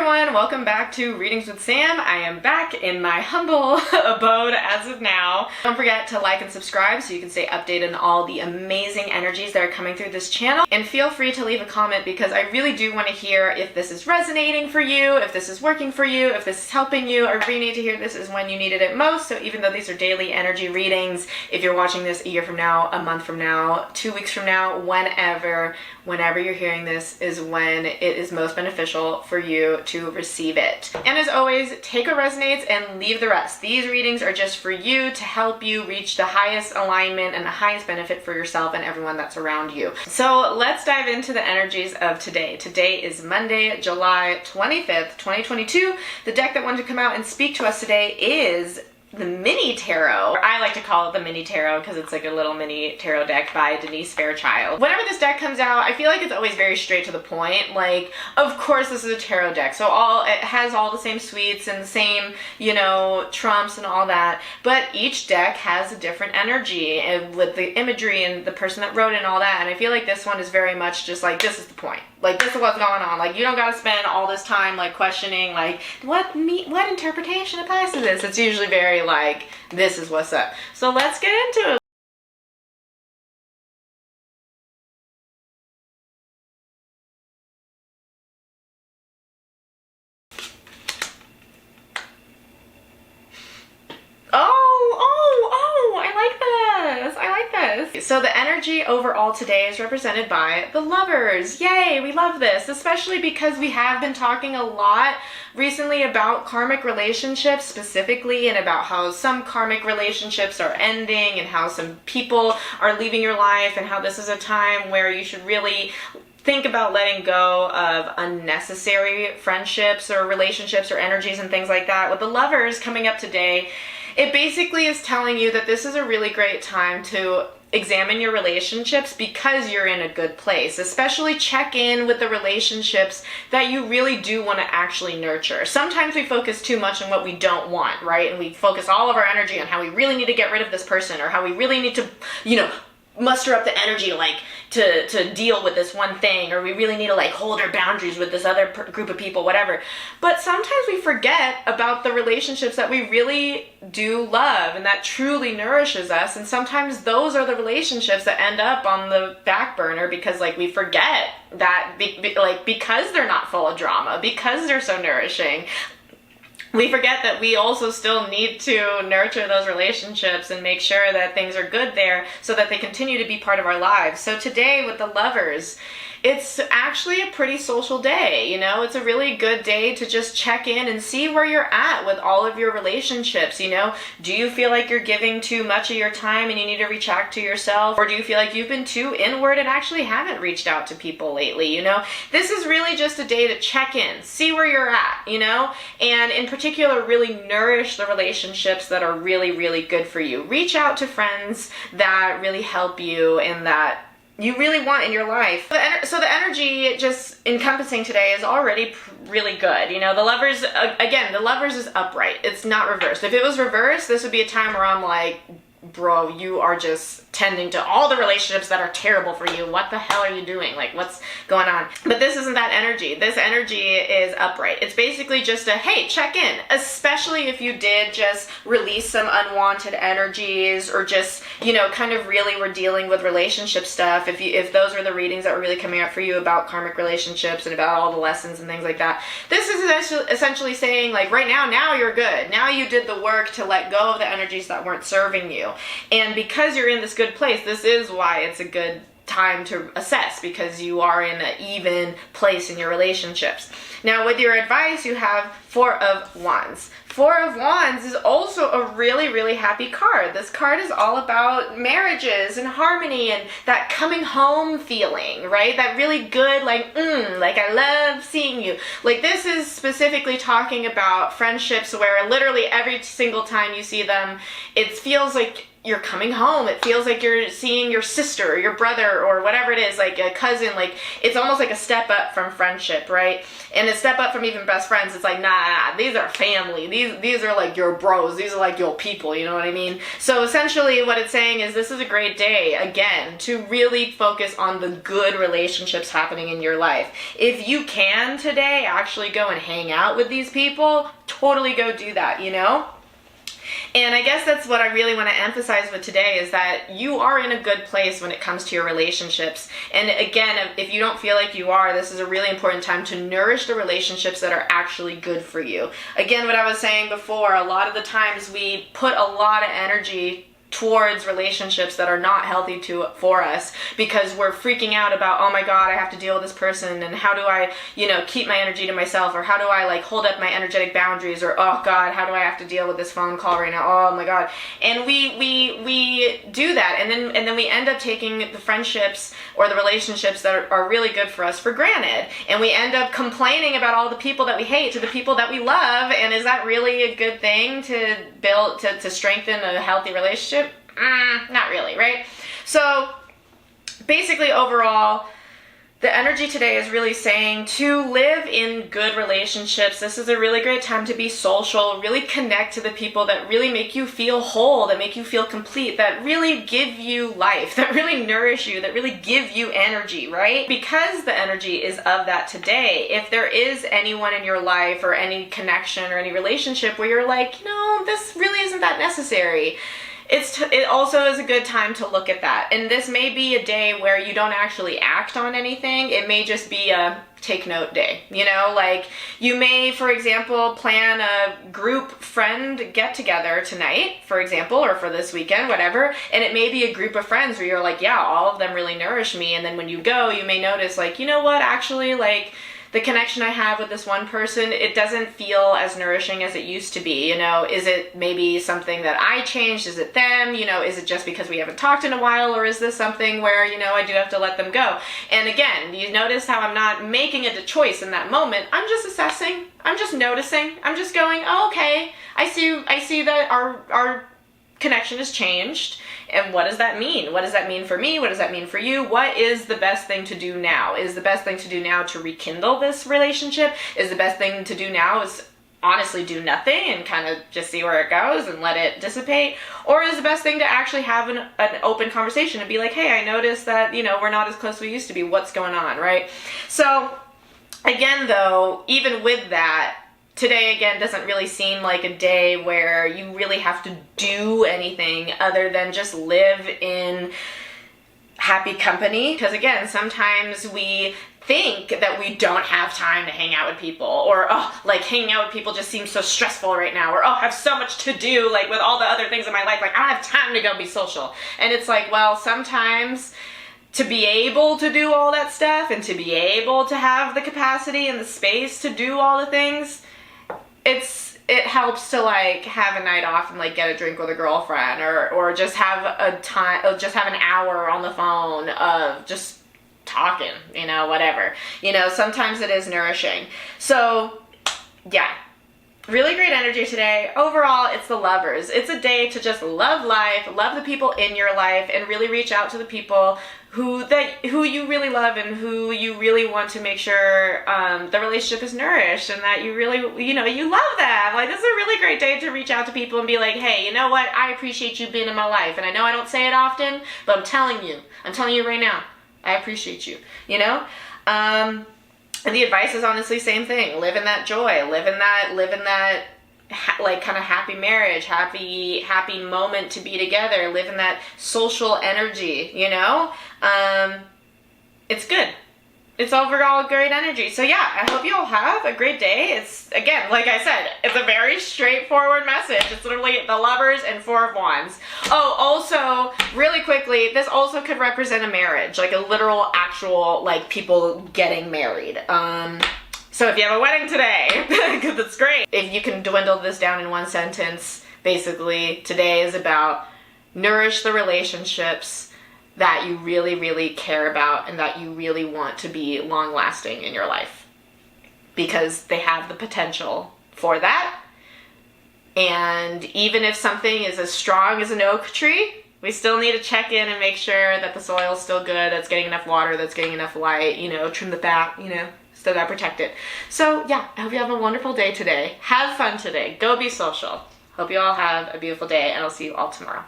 everyone, welcome back to Readings with Sam. I am back in my humble abode as of now. Don't forget to like and subscribe so you can stay updated on all the amazing energies that are coming through this channel. And feel free to leave a comment because I really do want to hear if this is resonating for you, if this is working for you, if this is helping you. I really need to hear this is when you needed it most. So even though these are daily energy readings, if you're watching this a year from now, a month from now, 2 weeks from now, whenever you're hearing this is when it is most beneficial for you to receive it. And as always, take what resonates and leave the rest. These readings are just for you to help you reach the highest alignment and the highest benefit for yourself and everyone that's around you. So let's dive into the energies of today. Today is Monday, July 25th, 2022. The deck that wanted to come out and speak to us today is the mini tarot. I like to call it the mini tarot because it's like a little mini tarot deck by Fairchild. Whenever this deck comes out, I feel like it's always very straight to the point. Like, of course this is a tarot deck, so it has all the same suites and the same, you know, trumps and all that, but each deck has a different energy and with the imagery and the person that wrote it and all that, and I feel like this one is very much just like, this is the point. Like, this is what's going on. Like, you don't gotta spend all this time like questioning like what interpretation applies to this. It's usually very like, this is what's up. So let's get into it. So the energy overall today is represented by the Lovers. Yay, we love this, especially because we have been talking a lot recently about karmic relationships specifically, and about how some karmic relationships are ending and how some people are leaving your life, and how this is a time where you should really think about letting go of unnecessary friendships or relationships or energies and things like that. With the Lovers coming up today, it basically is telling you that this is a really great time to examine your relationships because you're in a good place. Especially check in with the relationships that you really do want to actually nurture. Sometimes we focus too much on what we don't want, right? And we focus all of our energy on how we really need to get rid of this person, or how we really need to, you know, muster up the energy like to deal with this one thing, or we really need to like hold our boundaries with this other group of people, whatever. But sometimes we forget about the relationships that we really do love and that truly nourishes us, and sometimes those are the relationships that end up on the back burner because like we forget that because they're not full of drama, because they're so nourishing. We forget that we also still need to nurture those relationships and make sure that things are good there so that they continue to be part of our lives. So today with the Lovers, it's actually a pretty social day, you know? It's a really good day to just check in and see where you're at with all of your relationships, you know? Do you feel like you're giving too much of your time and you need to reach out to yourself? Or do you feel like you've been too inward and actually haven't reached out to people lately, you know? This is really just a day to check in, see where you're at, you know? And in particular, really nourish the relationships that are really, really good for you. Reach out to friends that really help you and that you really want in your life. So the energy just encompassing today is already really good. You know, the Lovers, again, the Lovers is upright. It's not reversed. If it was reversed, this would be a time where I'm like, bro, you are just tending to all the relationships that are terrible for you. What the hell are you doing? Like, what's going on? But this isn't that energy. This energy is upright. It's basically just a, hey, check in, especially if you did just release some unwanted energies, or just, you know, kind of really were dealing with relationship stuff. If those are the readings that were really coming up for you about karmic relationships and about all the lessons and things like that, this is essentially saying like, right now you're good. Now you did the work to let go of the energies that weren't serving you. And because you're in this good place, this is why it's a good time to assess, because you are in an even place in your relationships. Now with your advice, you have Four of Wands. Four of Wands is also a really, really happy card. This card is all about marriages and harmony and that coming home feeling, right? That really good, like I love seeing you. Like, this is specifically talking about friendships where literally every single time you see them, it feels like you're coming home. It feels like you're seeing your sister or your brother or whatever it is, like a cousin. Like, it's almost like a step up from friendship, right? And a step up from even best friends. It's like, nah, these are family. These are like your bros. These are like your people, you know what I mean? So essentially what it's saying is this is a great day, again, to really focus on the good relationships happening in your life. If you can today actually go and hang out with these people, totally go do that, you know? And I guess that's what I really want to emphasize with today, is that you are in a good place when it comes to your relationships. And again, if you don't feel like you are, this is a really important time to nourish the relationships that are actually good for you. Again, what I was saying before, a lot of the times we put a lot of energy towards relationships that are not healthy for us, because we're freaking out about, oh my god, I have to deal with this person, and how do I, keep my energy to myself, or how do I like hold up my energetic boundaries, or oh god, how do I have to deal with this phone call right now, oh my god. And we do that, and then we end up taking the friendships or the relationships that are really good for us for granted, and we end up complaining about all the people that we hate to the people that we love. And is that really a good thing to build, to strengthen a healthy relationship? Not really, right? So basically, overall, the energy today is really saying to live in good relationships. This is a really great time to be social, really connect to the people that really make you feel whole, that make you feel complete, that really give you life, that really nourish you, that really give you energy, right? Because the energy is of that today. If there is anyone in your life or any connection or any relationship where you're like, this really isn't that necessary, it also is a good time to look at that. And this may be a day where you don't actually act on anything. It may just be a take note day, like you may, for example, plan a group friend get together tonight, for example, or for this weekend, whatever. And it may be a group of friends where you're like, yeah, all of them really nourish me. And then when you go, you may notice like, what, actually, like, the connection I have with this one person, it doesn't feel as nourishing as it used to be. Is it maybe something that I changed? Is it them? Is it just because we haven't talked in a while? Or is this something where, I do have to let them go? And again, you notice how I'm not making a choice in that moment. I'm just assessing. I'm just noticing. I'm just going, oh, okay. I see that our connection has changed. And what does that mean? What does that mean for me? What does that mean for you? What is the best thing to do now? Is the best thing to do now to rekindle this relationship? Is the best thing to do now is honestly do nothing and kind of just see where it goes and let it dissipate? Or is the best thing to actually have an open conversation and be like, hey, I noticed that, we're not as close as we used to be. What's going on, right? So again, though, even with that, today, again, doesn't really seem like a day where you really have to do anything other than just live in happy company. Because again, sometimes we think that we don't have time to hang out with people, or hanging out with people just seems so stressful right now, or I have so much to do, like with all the other things in my life, like I don't have time to go be social. And it's like, well, sometimes to be able to do all that stuff and to be able to have the capacity and the space to do all the things, it helps to like have a night off and like get a drink with a girlfriend, or just have just have an hour on the phone of just talking, whatever. Sometimes it is nourishing. So yeah, really great energy today. Overall, it's the lovers. It's a day to just love life, love the people in your life, and really reach out to the people who you really love and who you really want to make sure the relationship is nourished, and that you really, you love them. Like, this is a really great day to reach out to people and be like, hey, you know what? I appreciate you being in my life. And I know I don't say it often, but I'm telling you right now, I appreciate you, And the advice is honestly same thing. Live in that joy. Live in that like kind of happy marriage, happy moment to be together. Live in that social energy, It's good. It's overall great energy. So yeah, I hope you all have a great day. It's, again, like I said, it's a very straightforward message. It's literally the lovers and 4 of Wands. Oh, also, really quickly, this also could represent a marriage, like a literal, actual, like, people getting married. So if you have a wedding today, because it's great. If you can dwindle this down in one sentence, basically, today is about nourish the relationships that you really, really care about and that you really want to be long-lasting in your life. Because they have the potential for that. And even if something is as strong as an oak tree, we still need to check in and make sure that the soil is still good, that's getting enough water, that's getting enough light, trim the fat, still gotta protect it. So yeah, I hope you have a wonderful day today. Have fun today. Go be social. Hope you all have a beautiful day, and I'll see you all tomorrow.